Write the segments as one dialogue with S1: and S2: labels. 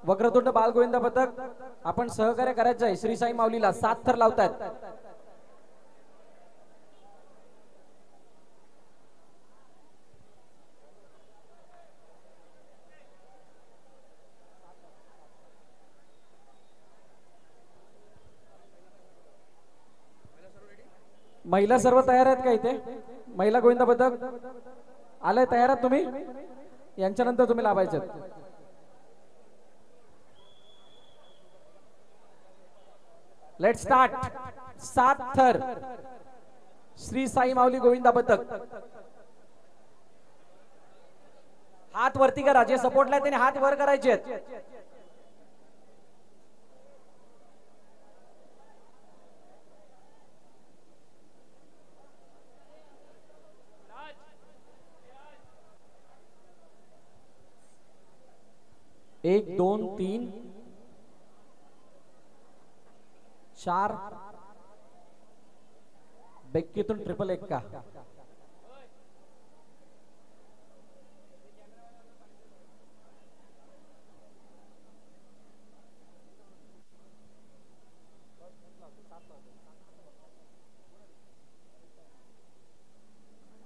S1: वक्रतुंड बालगोविंद पथक आपण सहकार्य करायचं आहे श्री साई माऊलीला 7 थर लावतात। महिला सर्व तयार आहेत का इथे? महिला गोविंद पथक आलंय, तयार आहात तुम्ही? यांच्यानंतर तुम्ही लावायचे। Let start. 7 थर श्री साई माऊली गोविंद पथक। हात वरती करा, जे सपोर्टला आहे त्याने हात वर करायचे आहेत। एक 2 3 4 बेक्कीतून ट्रिपल एक का?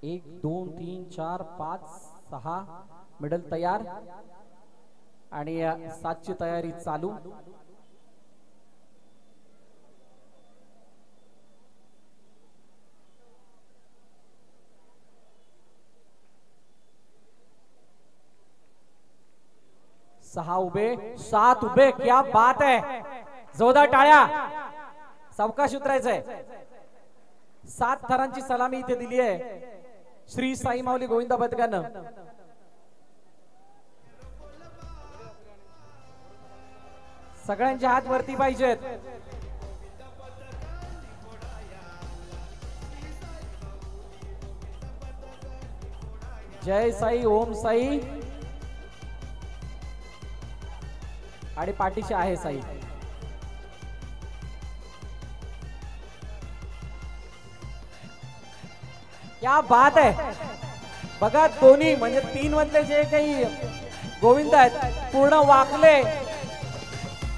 S1: एक 2 3 4 5 6 मिडल तयार आणि 7 ची तयारी चालू। सहा उभे, 7 उभे, क्या बात है, जोरदार टाळ्या। सावकाश उतरायचंय। 7 थरांची सलामी इथे दिली आहे श्री साई माऊली गोविंद पथकानं। सगळ्यांचे हात वरती पाहिजेत। जय साई, ओम साई आणि पाठीशी आहे साई। क्या बात आहे। बघा दोन्ही म्हणजे 3 मधले जे काही गोविंद आहेत पूर्ण वाकले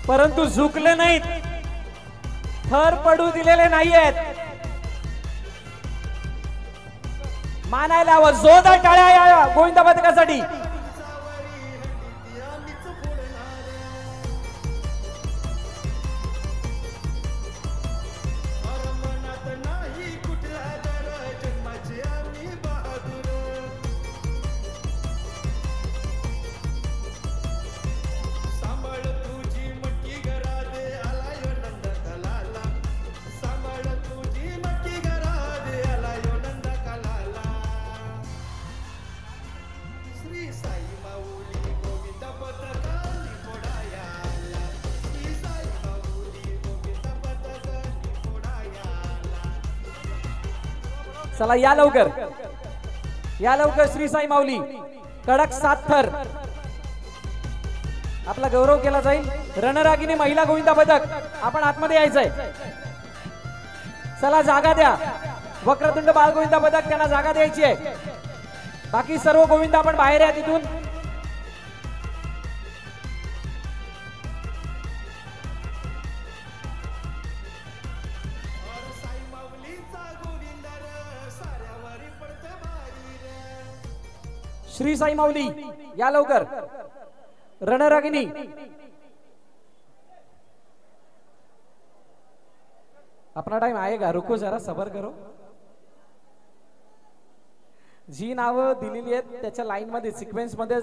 S1: परंतु झुकले नाहीत, थर पडू दिलेले नाहीयेत। मानायला हवं, जोरदार टाळ्या या गोविंद पथकासाठी। चला या लवकर, या लवकर श्री साई माऊली कडक 7 थर आपला गौरव केला जाईल। रणरागिनी महिला गोविंद पथक आपण आतमध्ये यायचंय। चला जागा द्या। वक्रतुंड बाल गोविंद पथक त्यांना जागा द्यायची आहे। बाकी सर्व गोविंद आपण बाहेर या तिथून। श्री साई माऊली या लवकर। रणरागिनी अपना टाइम आएगा, रुको जरा सबर करो। जी नावं दिलेली आहेत त्याच्या लाईन मध्ये सिक्वेन्स मध्ये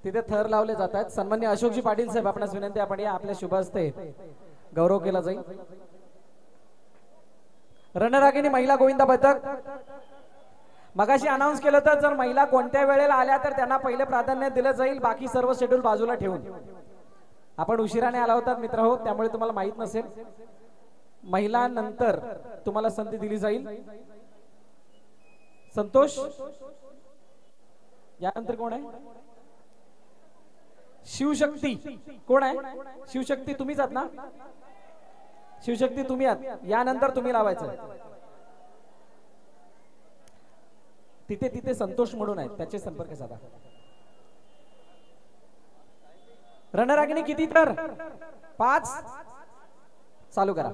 S1: तिथे थर लावले जात आहेत। सन्माननीय अशोकजी पाटील साहेब आपणास विनंती, आपण या आपल्या शुभ हस्ते गौरव केला जाईल। रणरागिनी महिला गोविंद पथक मगाशी अनाउन्स केलं तर जर महिला कोणत्या वेळेला आल्या तर त्यांना पहिले प्राधान्य दिलं जाईल, बाकी सर्व शेड्यूल बाजूला ठेवून। आपण उशिराने आला होतात मित्र हो, त्यामुळे तुम्हाला माहित नसेल। महिलांनंतर तुम्हाला संधी दिली जाईल। संतोष यानंतर कोण आहे? शिवशक्ती कोण आहे? शिवशक्ती तुम्हीच आहात ना? शिवशक्ती तुम्ही आहात, यानंतर तुम्ही लावायचं। तिथे तिथे संतोष म्हणून आहेत, त्याचे संपर्क साधा। रणरागिणी किती तर 5 चालू करा.